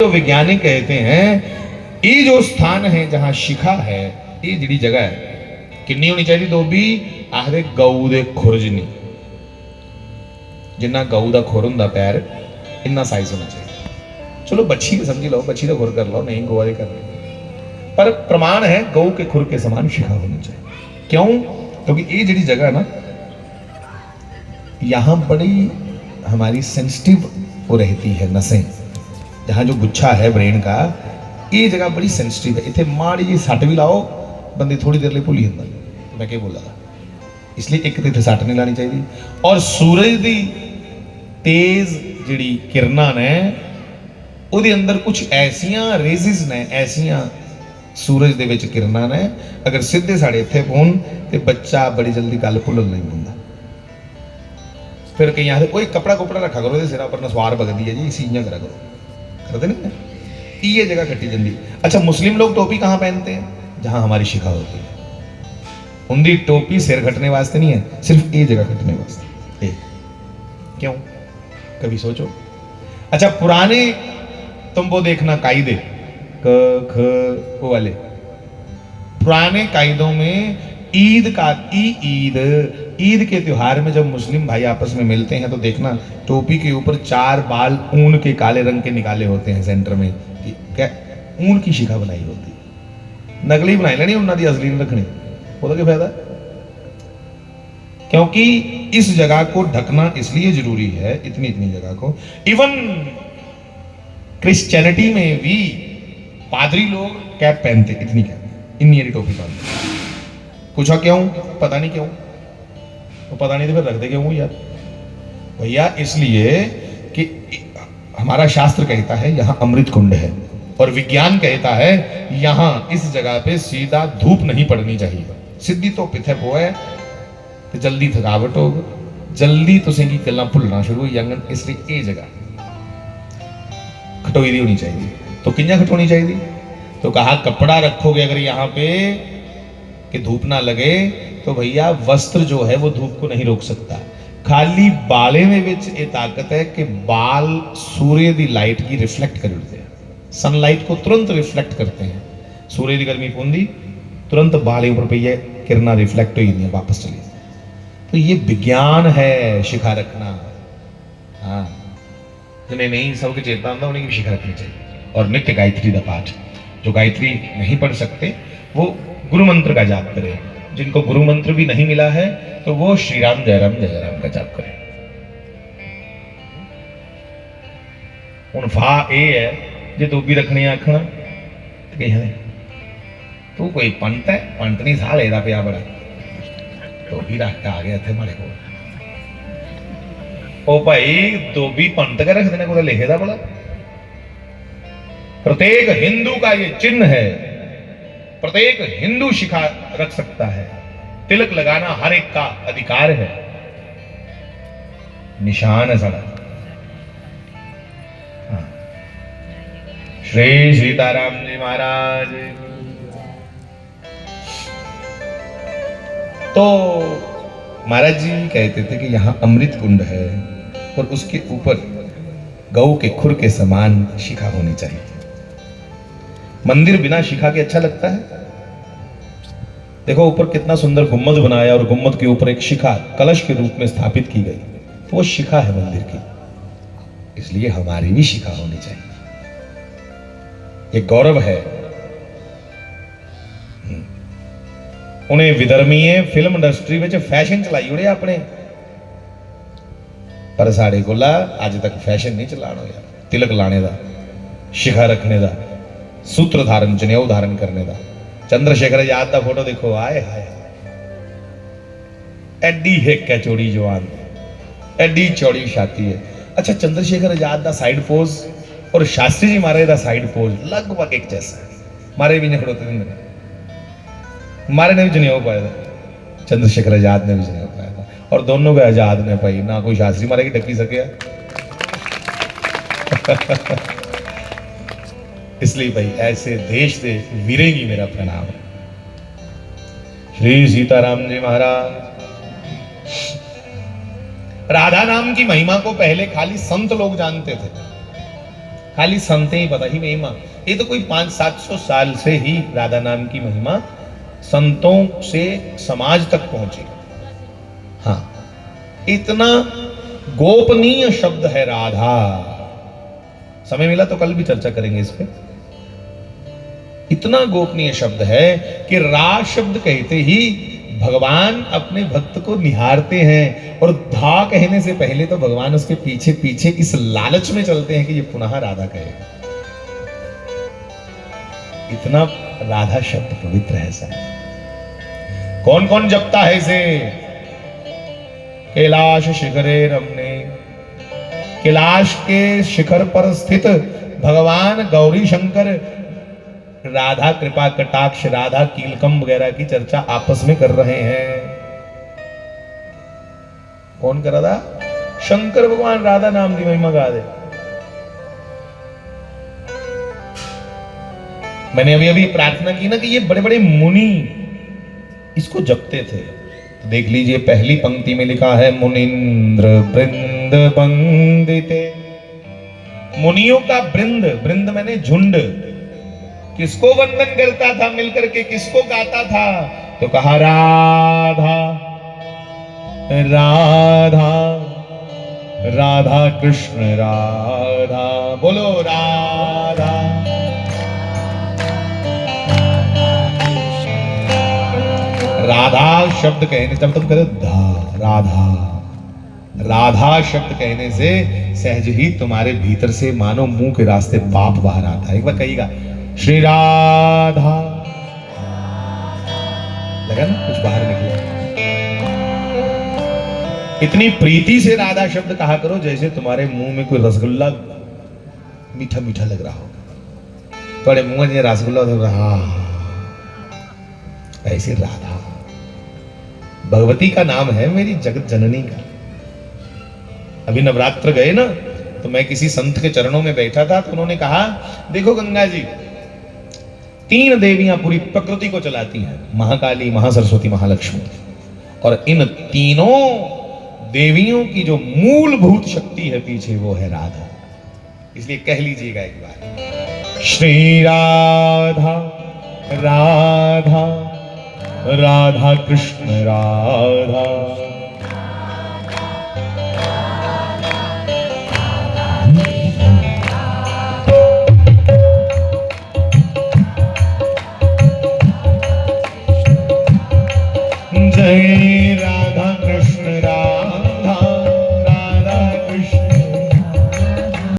जो वैज्ञानिक कहते हैं ये जो स्थान है जहां शिखा है ये जिहड़ी जगह है किन्नी होनी चाहिए धोबी आखदे गऊ दे खुर जिन्नी जिन्ना गऊ दा खुर हुंदा पैर इन्ना साइज होना चाहिए। चलो बच्ची समझी लो, बच्ची का खुर कर लो, नहीं गोवा दे कर लो, पर प्रमाण है गऊ के खुर के समान शिखा होनी चाहिए। क्यों? क्योंकि ये जिहड़ी जगह है ना यहाँ बड़ी हमारी सेंसिटिव वो रहती है नसें, जहाँ जो गुच्छा है ब्रेन का ये जगह बड़ी सेंसिटिव है। इतने माड़ी जी सट भी लाओ बंदे थोड़ी देर लिए भूल जाता मैं क्या बोला था, इसलिए एक तो इतने सट नहीं लानी चाहिए। और सूरज की तेज जिहड़ी किरणा ने उहदे अंदर कुछ ऐसियां रेजिज ने, ऐसियां सूरज दे विच किरणा ने अगर सीधे साढ़े इत्थे पहुन तो बच्चा बड़ी जल्दी गल भुल्लण नहीं पाउंदा। फिर कई आखदे कोई कपड़ा कुपड़ा रखा करो इहदे सिरा पर नसवार बगदी है जी, इसी करा करो, करते नहीं है। ये जगह कटी जल्दी। अच्छा, मुस्लिम लोग टोपी कहाँ पहनते हैं? जहां हमारी शिखा होती है। उनकी टोपी सिर कटने वास्ते नहीं है, सिर्फ ये जगह कटने वास्ते। क्यों? कभी सोचो। अच्छा, पुराने तुम वो देखना कायदे क ख वो वाले पुराने कायदों में ईद का ईद के त्योहार में जब मुस्लिम भाई आपस में मिलते हैं तो देखना टोपी के ऊपर 4 बाल ऊन के काले रंग के निकाले होते हैं सेंटर में, क्या ऊन की शिखा बनाई होती है। नकली बनाई लेनी, उन्होंने असली नहीं रखनी, वो तो क्या फायदा? क्योंकि इस जगह को ढकना इसलिए जरूरी है, इतनी जगह को। इवन क्रिश्चियनिटी में भी पादरी लोग कैप पहनते, इतनी कैप, इतनी टोपी पहनते। पूछा क्यों? पता नहीं क्यों, तो पता नहीं तो फिर रख दे क्यों यार भैया? इसलिए कि हमारा शास्त्र कहता है यहाँ अमृत कुंड है और विज्ञान कहता है यहाँ इस जगह पे सीधा धूप नहीं पड़नी चाहिए। सीधी तो पिथे पोए तो जल्दी थकावट हो, जल्दी तुसें की गल्लां भुलना शुरू हो जांगन। इसलिए ये जगह खटोई दी होनी चाहिए। तो किंजा खटोनी चाहिए? तो कहा कपड़ा रखोगे अगर यहाँ पे कि धूप ना लगे तो भैया वस्त्र जो है वो धूप को नहीं रोक सकता। खाली बाले में विच ये ताकत है कि बाल सूर्य की लाइट की रिफ्लेक्ट कर देते हैं, सनलाइट को तुरंत रिफ्लेक्ट करते हैं। सूर्य की गर्मी पौंदी तुरंत बाल ऊपर पई है, किरणा रिफ्लेक्ट हो जाती वापस चली। तो ये विज्ञान है शिखा रखना। हाँ, जिन्हें नहीं सबके चेता होता उन्हें शिखा रखनी चाहिए। और नित्य गायत्री का पाठ, जो गायत्री नहीं पढ़ सकते वो गुरु मंत्र का जाप करें। जिनको गुरु मंत्र भी नहीं मिला है तो वो श्री राम जय राम का जाप करें। हुण फा ए है जे धोबी रखनी आखना तो कहीं तू कोई पंत है, पंत नहीं साल एदा पिया बड़ा धोबी रख के आ गया इत्थे माड़े कोल। ओ भाई धोबी पंत के रख देने को लिखे दा भला। प्रत्येक हिंदू का ये चिन्ह है, प्रत्येक हिंदू शिखा रख सकता है। तिलक लगाना हर एक का अधिकार है, निशान है सारा। हाँ। श्री सीताराम जी महाराज। तो महाराज जी कहते थे कि यहां अमृत कुंड है और उसके ऊपर गऊ के खुर के समान शिखा होनी चाहिए। मंदिर बिना शिखा के अच्छा लगता है? देखो ऊपर कितना सुंदर गुम्बद बनाया और गुम्बद के ऊपर एक शिखा कलश के रूप में स्थापित की गई, तो वो शिखा है मंदिर की। इसलिए हमारी भी शिखा होनी चाहिए, ये गौरव है। उन्हें विधर्मीय फिल्म इंडस्ट्री में फैशन चलाई उड़े अपने, पर साढ़े कोला अज तक फैशन नहीं चलाना यार। तिलक लाने का, शिखा रखने का, सूत्र धारण जनेऊ धारण करने का। चंद्रशेखर आजाद का फोटो देखो, आए हाय एडी हिक है चौड़ी जवान, एडी चौड़ी छाती है। अच्छा, चंद्रशेखर आजाद का साइड पोज और शास्त्री जी महाराज का साइड पोज लगभग एक जैसा है। मारे भी ने खड़ोते दिन मारे ने भी जनेऊ पाया था, चंद्रशेखर आजाद ने भी जनेऊ पाया था, और दोनों के आजाद ने पाई ना। कोई शास्त्री महाराज की टक्की सके इसलिए भाई ऐसे देश दे वीरे की मेरा प्रणाम है। श्री सीताराम जी महाराज। राधा नाम की महिमा को पहले खाली संत लोग जानते थे, खाली संते ही पता ही महिमा। ये तो कोई 500-700 साल से ही राधा नाम की महिमा संतों से समाज तक पहुंची। हाँ, इतना गोपनीय शब्द है राधा। समय मिला तो कल भी चर्चा करेंगे इस पे। इतना गोपनीय शब्द है कि रा शब्द कहते ही भगवान अपने भक्त को निहारते हैं, और धा कहने से पहले तो भगवान उसके पीछे पीछे इस लालच में चलते हैं कि ये पुनः राधा कहे। इतना राधा शब्द पवित्र है साहब। कौन कौन जपता है इसे? कैलाश शिखरे रमने, कैलाश के शिखर पर स्थित भगवान गौरी शंकर राधा कृपा कटाक्ष, राधा कीलकम वगैरह की चर्चा आपस में कर रहे हैं। कौन कर रहा था? शंकर भगवान राधा नाम की महिमा गा दे। मैंने अभी अभी प्रार्थना की ना कि ये बड़े बड़े मुनि इसको जपते थे। तो देख लीजिए, पहली पंक्ति में लिखा है मुनिंद्र वृंद वंदिते। मुनियों का वृंद, वृंद मैंने झुंड, किसको वंदन करता था? मिलकर के किसको गाता था? तो कहा राधा राधा राधा कृष्ण राधा। बोलो राधा। राधा शब्द कहने, जब तुम कहते राधा, राधा शब्द कहने से सहज ही तुम्हारे भीतर से मानो मुंह के रास्ते पाप बाहर आता है। एक बार कहिएगा, श्री राधा। लगा ना कुछ बाहर निकला। इतनी प्रीति से राधा शब्द कहा करो जैसे तुम्हारे मुंह में कोई रसगुल्ला मीठा मीठा लग रहा हो। थोड़े मुंह में रसगुल्ला हो रहा, ऐसे राधा। भगवती का नाम है मेरी जगत जननी का। अभी नवरात्र गए ना, तो मैं किसी संत के चरणों में बैठा था, तो उन्होंने कहा देखो गंगा जी, 3 देवियां पूरी प्रकृति को चलाती हैं, महाकाली, महासरस्वती, महालक्ष्मी, और इन तीनों देवियों की जो मूलभूत शक्ति है पीछे, वो है राधा। इसलिए कह लीजिएगा एक बार, श्री राधा राधा राधा कृष्ण राधा।